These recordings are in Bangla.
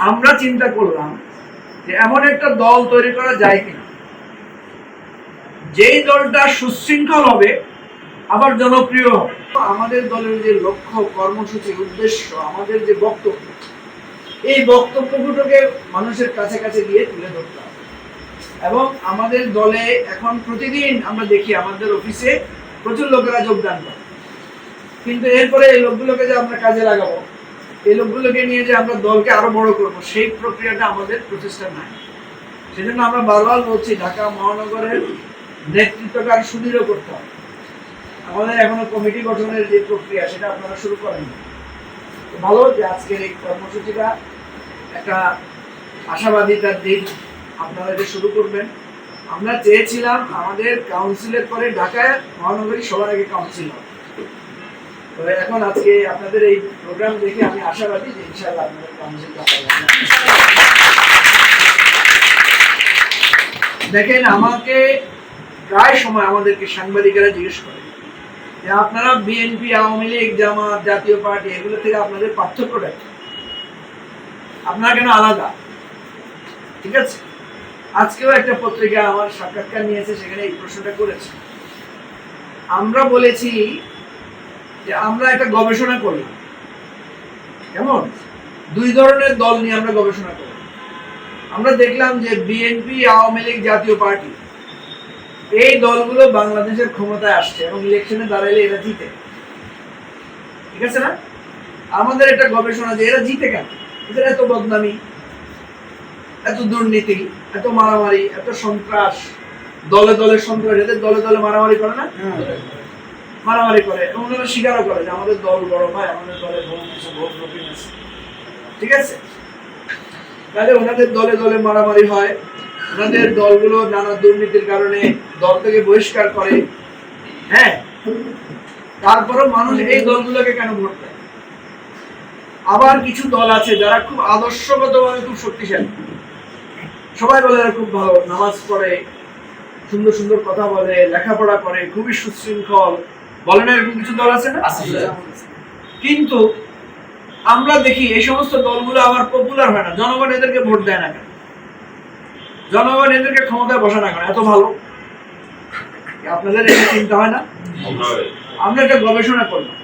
আমরা চিন্তা করলাম যে এমন একটা দল তৈরি করা যায় কিনা যেই দলটা সুশৃঙ্খল হবে আবার জনপ্রিয় হবে। আমাদের দলের যে লক্ষ্য, কর্মসূচি, উদ্দেশ্য, আমাদের যে বক্তব্য, এই বক্তব্যগুলোকে মানুষের কাছে কাছে গিয়ে তুলে ধরতে হবে। এবং আমাদের দলে এখন প্রতিদিন আমরা দেখি আমাদের অফিসে প্রচুর লোকেরা যোগদান করে, কিন্তু এরপরে এই লোকগুলোকে যে আমরা কাজে লাগাবো, এই লোকগুলোকে নিয়ে যে আমরা দলকে আরো বড় করবো, সেই প্রক্রিয়াটা আমাদের প্রচেষ্টা নাই। সেজন্য আমরা বারবার বলছি ঢাকা মহানগরের নেতৃত্বকে আরো সুদৃঢ় করতে হবে। আমাদের এখনো কমিটি গঠনের যে প্রক্রিয়া, সেটা আপনারা শুরু করেননি। ভালো যে আজকের এই কর্মসূচিটা একটা আশাবাদিতার দিক, আপনারা যে শুরু করবেন। আমরা চেয়েছিলাম আমাদের কাউন্সিলের পরে ঢাকায় মহানগরী সবার আগে কাউন্সিল হবে। তো এখন আজকে আপনাদের এই প্রোগ্রাম দেখে আমি আশাবাদী যে ইনশাআল্লাহ আপনাদের কাউন্সিলটা হবে। দেখেন, আমাকে প্রায় সময় আমাদেরকে সাংবাদিকেরা জিজ্ঞেস করে যে আপনারা বিএনপি, আওয়ামী লীগ, জামাত, জাতীয় পার্টি, এগুলো থেকে আপনাদের পার্থক্যটা কি? আপনারা কেন আলাদা? ঠিক আছে, আজকেও একটা পত্রিকা আমার সাক্ষাৎকার নিয়েছে, সেখানে এই প্রশ্নটা করেছে। আমরা বলেছি যে আমরা একটা গবেষণা করলাম, কেমন দুই ধরনের দল নিয়ে আমরা গবেষণা করলাম। আমরা দেখলাম যে বিএনপি, আওয়ামী লীগ, জাতীয় পার্টি, এই দলগুলো বাংলাদেশের ক্ষমতায় আসছে এবং ইলেকশনে দাঁড়াইলে এরা জিতে। ঠিক আছে না? আমাদের একটা গবেষণা যে এরা জিতে কেন, এদের এত বদনামি, এত দুর্নীতি, এত মারামারি, এত সন্ত্রাস, দলে দলে সন্ত্রাস, এদের দলে দলে মারামারি করে না? মারামারি করে এবং ওনারা স্বীকারও করে যে আমাদের দল বড় ভাই, আমাদের দলে ভোট রকিং আছে। ঠিক আছে, তাহলে ওনাদের দলে দলে মারামারি হয়, ওনাদের দলগুলো নানা দুর্নীতির কারণে দল থেকে বহিষ্কার করে। হ্যাঁ, তারপরও মানুষ এই দলগুলোকে কেন ভোট দেয়? আবার কিছু দল আছে যারা খুব আদর্শগতভাবে খুব শক্তিশালী, সবাই বলে এরা খুব ভালো, নামাজ পড়ে, সুন্দর সুন্দর কথা বলে, লেখাপড়া করে, খুবই সুশৃঙ্খল, বলে না? এরকম কিছু দল আছে না? কিন্তু আমরা দেখি এই সমস্ত দলগুলো আবার পপুলার হয় না। জনগণ এদেরকে ভোট দেয় না কেন? জনগণ এদেরকে ক্ষমতায় বসে না কেন? এত ভালো, আপনাদের এটা চিন্তা হয় না? আমরা একটা গবেষণা করলাম,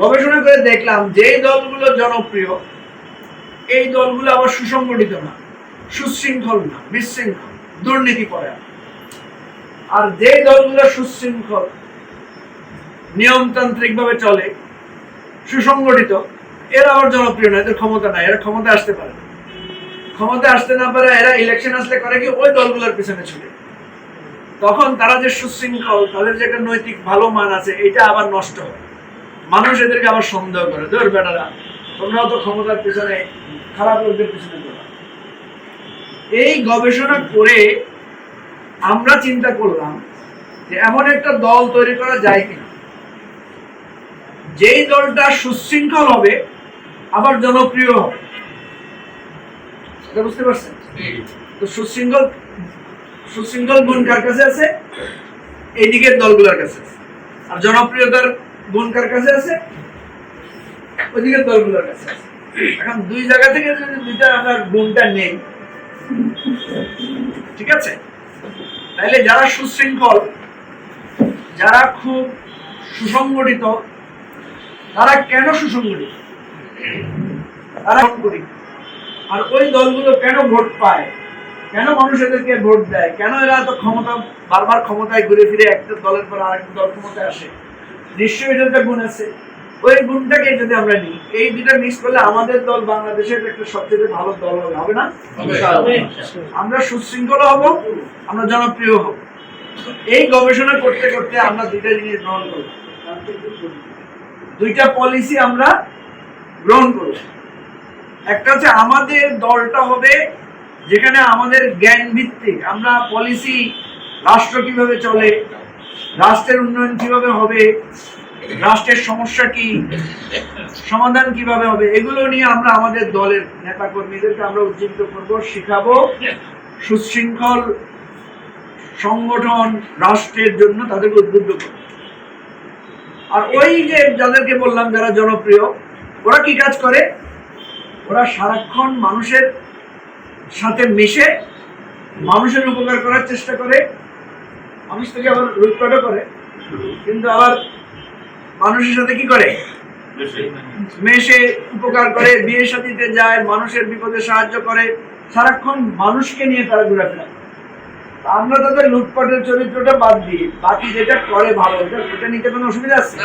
গবেষণা করে দেখলাম যে দলগুলো জনপ্রিয়, এই দলগুলো আবার সুসংগঠিত না, সুশৃঙ্খল না, বিশৃঙ্খল, দুর্নীতি করে। আর যে দলগুলো সুশৃঙ্খল, নিয়মতান্ত্রিক ভাবে চলে, সুসংগঠিত, এরা আবার জনপ্রিয় না, এদের ক্ষমতা নাই, এরা ক্ষমতা আসতে পারে না। ক্ষমতা আসতে না পারে এরা ইলেকশন আসলে করে কি ওই দলগুলোর পিছনে ছুটে। তখন তারা যে সুশৃঙ্খল, তাদের যে একটা নৈতিক ভালো মান আছে, এটা আবার নষ্ট হয়। মানুষ এদেরকে আবার সন্দেহ করে, ধর বেটারা তোমরাও তো ক্ষমতার পিছনে, খারাপ লোকদের পিছনে দৌড়াও। এই গবেষণা করে আমরা চিন্তা করলাম যে এমন একটা দল তৈরি করা যায় কিনা যেই দলটা সুশৃঙ্খল হবে আবার জনপ্রিয় হবে। বুঝতে পারছেন? তো সুশৃঙ্খল গুণ কার কাছে আছে? এই দিকের দলগুলোর কাছে আছে। আর জনপ্রিয়তার গুণ কার কাছে আছে? ওই দিকের দলগুলোর কাছে আছে। এখন দুই জায়গা থেকে যদি দুইটা আমরা গুণটা নেই, ঠিক আছে, তাহলে যারা সুশৃঙ্খল, যারা খুব সুসংগঠিত, তারা কেন সুসংগঠিত? তারা করি। আর ওই দলগুলো কেন ভোট পায়, কেন মানুষ এদেরকে ভোট দেয়, কেন এরা এত ক্ষমতা, বারবার ক্ষমতায় ঘুরে ফিরে একটা দলের পর আরেকটা দল ক্ষমতায় আসে? নিশ্চয়ই এটা একটা গুণ আছে। ওই গুণটাকে যদি আমরা নিই, এই দুটা মিক্স করলে আমাদের দল বাংলাদেশের একটা সবচেয়ে ভালো দল হবে না? আমরা সুশৃঙ্খল হব, আমরা জনপ্রিয় হব। এই গবেষণা করতে করতে আমরা দুইটা জিনিস গ্রহণ করব, দুইটা পলিসি আমরা গ্রহণ করব। একটা হচ্ছে আমাদের দলটা হবে যেখানে আমাদের জ্ঞান ভিত্তিক, আমরা পলিসি, রাষ্ট্র কিভাবে চলে, রাষ্ট্রের উন্নয়ন কিভাবে হবে, রাষ্ট্রের সমস্যা কি, সমাধান কিভাবে হবে, এগুলো নিয়ে আমরা আমাদের দলের নেতা কর্মীদেরকে আমরা উজ্জীবিত করব, শিখাবো। সুশৃঙ্খল সংগঠন, রাষ্ট্রের জন্য তাদেরকে উদ্বুদ্ধ করব। আর ওই যে যাদেরকে বললাম যারা জনপ্রিয়, ওরা কি কাজ করে? ওরা সারাক্ষণ মানুষের সাথে মিশে মানুষের উপকার করার চেষ্টা করে, মানুষ থেকে আবার লুটপাটও করে, কিন্তু আবার মানুষের সাথে কি করে, মেশে উপকার করে, বিয়ে শাদীতে যায়, মানুষের বিপদে সাহায্য করে, সারাক্ষণ মানুষকে নিয়ে তারা ঘোরাফেরা করে। আমরা তাদের লুটপাটের চরিত্রটা বাদ দিই, বাকি যেটা করে ভালো এটা নিতে কোনো অসুবিধা আছে?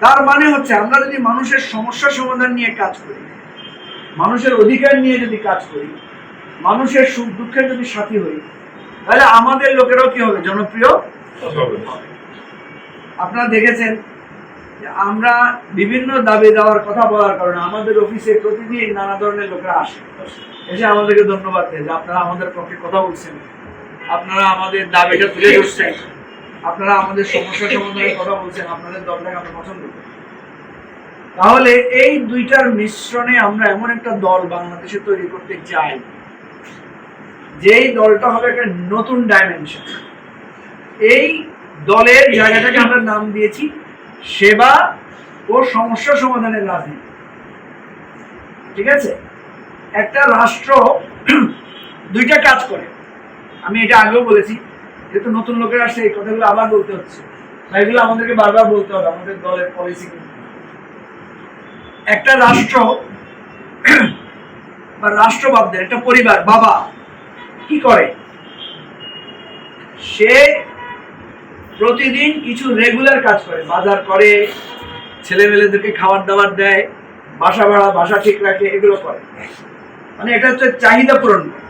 তার মানে হচ্ছে আমরা যদি মানুষের সমস্যা সমাধান নিয়ে কাজ করি, মানুষের অধিকার নিয়ে যদি কাজ করি, মানুষের সুখ দুঃখের যদি সাথী হই, তাহলে আমাদের লোকেরাও কি হবে, জনপ্রিয়। আপনারা দেখেছেন আমরা বিভিন্ন দাবি দেওয়ার কথা বলার কারণে আমাদের অফিসে প্রতিদিন নানা ধরনের লোকেরা আসে, এসে আমাদেরকে ধন্যবাদ দেয় যে আপনারা আমাদের পক্ষে কথা বলছেন, আপনারা আমাদের দাবিটা তুলে ধরছেন, আপনারা আমাদের সমস্যা সমাধানের কথা বলছেন, আপনাদের দলটাকে আমরা পছন্দ করি। তাহলে এই দুইটার মিশ্রণে আমরা এমন একটা দল বাংলাদেশে তৈরি করতে চাই, যেই দলটা হবে একটা নতুন ডাইমেনশন। এই দলের জায়গাটাকে আমরা নাম দিয়েছি সেবা ও সমস্যা সমাধানের রাজনীতি। ঠিক আছে? একটা রাষ্ট্র দুইটা কাজ করে, আমি এটা আগেও বলেছি, যেহেতু নতুন লোকের আসছে এই কথাগুলো আবার বলতে হচ্ছে, এগুলো আমাদেরকে বারবার বলতে হবে আমাদের দলের পলিসি। একটা রাষ্ট্র বা রাষ্ট্রবাদদের একটা পরিবার, বাবা কি করে, সে প্রতিদিন কিছু রেগুলার কাজ করে, বাজার করে, ছেলেমেয়েদেরকে খাবার দাবার দেয়, বাসা ভাড়া বাসা ঠিক রাখে, এগুলো করে, মানে এটা হচ্ছে চাহিদা পূরণ করে।